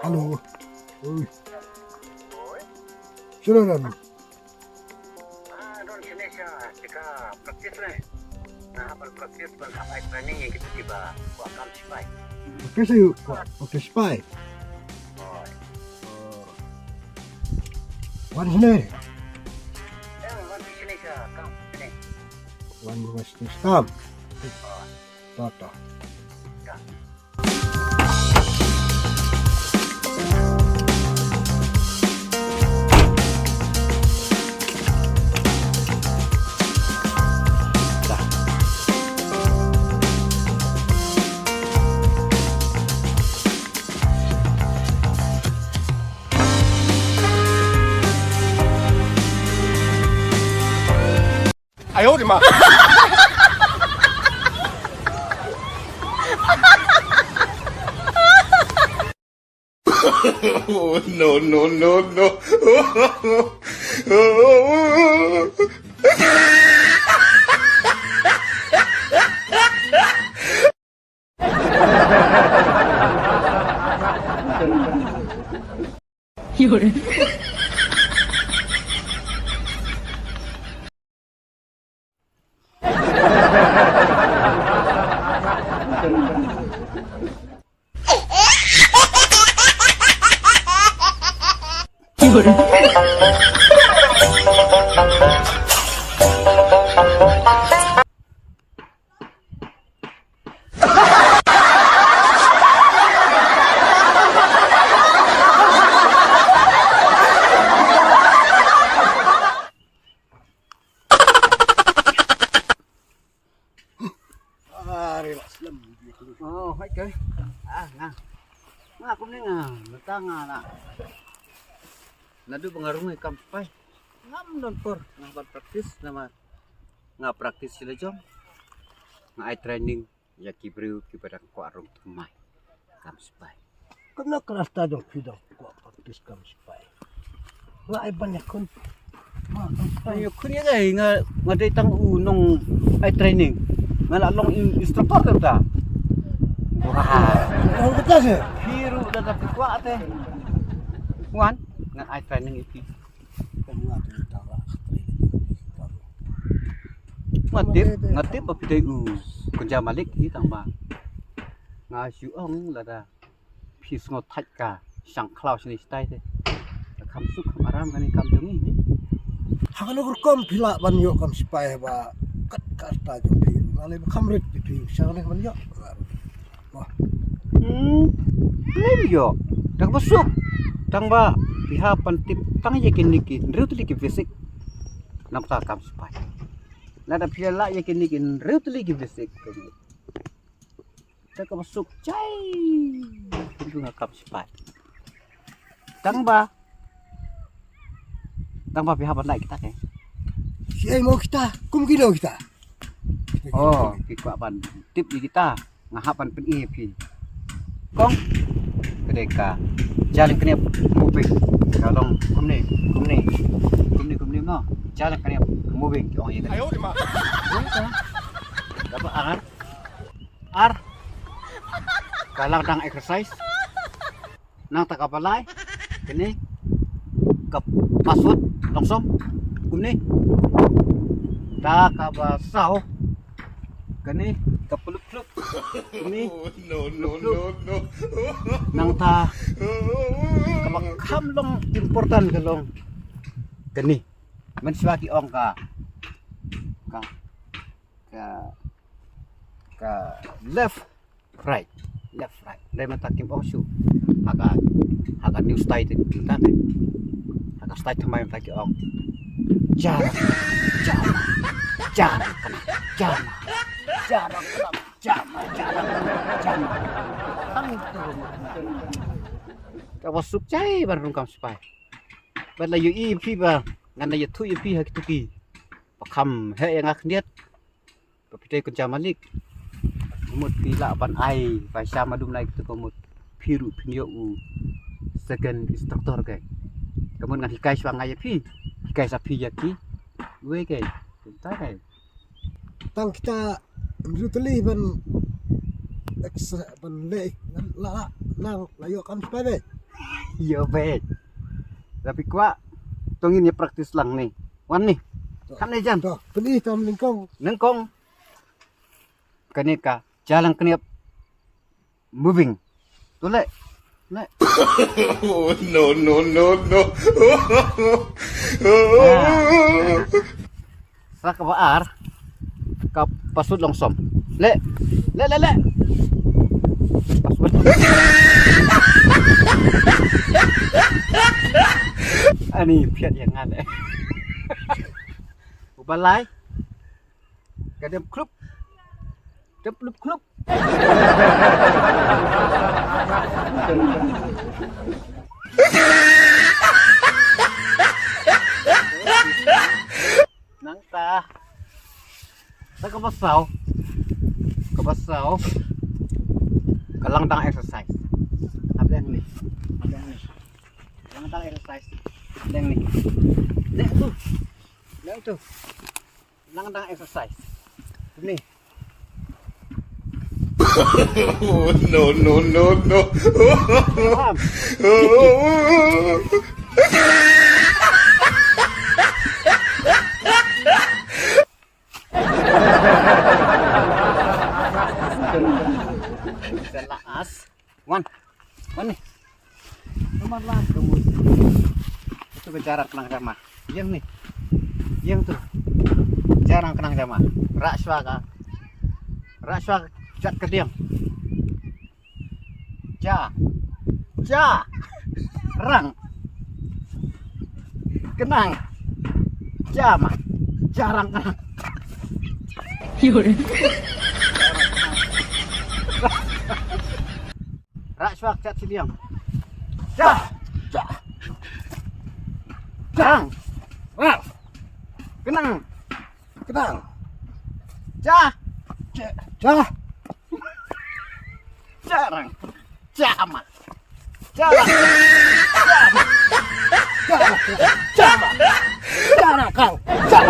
Halo. Oi. Oi. Sudah kan? Don sini saya jika praktis lah. Nah, praktis apa training yang kita tiba buat kam spy. Oke sih, oke spy. Oh. Wan sini. Wan sini saya kam sini. Wan mesti stop. Oh. Tata. Ya. Oh, no, no, no, no. Relax lang. Oh, hai ke. Nah. Nah, aku ni ngah, letang nak. Nadu pengaruh ni kam spy. Ngam don por, ngah praktis nama. Ngah praktis sila jom. Ngah training ya kibriu kipada ko arung tumai. Kam spy. Kena keras dong sudah kuat praktis kam spy. Wah, banyak kun. Ayo kunya gay ngah datang unong training. Ngah long instruktur tu dah. Wah. Kalau kita sih. Biru dah tapi kuat teh. Wan, ngah training itu. Kamu ada tahu Ngatip apa dia kerja malik ni tambah ngasu ong lada pis ngotat ka sang klau sini stay te kam suk kam aram kan kam jongi ni Hakan ukur kom pila ban yo kam spy ba kat kasta jo pi. Nale kamrit pi. Sangat ban yo. Wah. Lem yo dak masuk tang ba pihak pantip tang yakin niki nrut liki fisik namta kam spy lada pihak la yakin niki nrut liki fisik dak masuk cai itu ngakap spy tang ba pihak pan naik kita ke Si ai mau kita, kum kilo kita. oh kikwa pan tip di kita ngahapan pen pi kong kedeka jalan kena moving kalau kumni no jalan kena moving orang ini ayo lima dapat ar kalang dang exercise nang tak apa lai kini ke password langsung kumni tak apa sao kini ke peluk ini No, no, no, no. nang ta kam long important kalong kani men swaki ong ka left right dai matakim ong shu aga new style ta ne aga style thamai mata ki ong jara Kau masuk cai baru kam spy. Bala yu pi ba ngana yu tu pi hak tu ki. Pakam he yang ak niat. Papite kunca malik. Mut pila ban ai ba sama dum naik tu komut piru pinyo u second instructor kai. Kamun ngan hikai swang ai pi. Hikai sapi yaki. We kai. Ta kai. Tang kita menurut li ban ekstra ban le la nang layo kam spy be. Yo baik. Tapi kuat tongin ya praktis lang nih. Wan nih. Kan nih jan. Tuh, penih tam lingkong. Nengkong. Kanika jalan keniap moving. Tuh le. Le. Oh, no, no, no, no. Sa kabaar. Ka pasud longsom. Le. Le le le. Pasud. Ani piat yang ada. Ubalai. Kadem klub. Klub. Nangta. Sa kabasaw. Kalang tang exercise. Abang ni. Kalang tang exercise. Abang ni. Lek tu. Kalang tang exercise. Ni. Oh, no, no, no, no. Faham? Laas. Wan ni. Teman lah kamu. Itu bicara kenang jama. Yang ni. Yang tu. Jarang kenang jama. Rakswa jat ke diam. Ja. Rang. Kenang. Jama. Jarang kenang. 有人， Rakswa jat si diam. Ja. Jarang. Rang. Kenang. Kenang. Ja. Jah. Jarang. Jama. Jarang. Jah. Kang. Jah.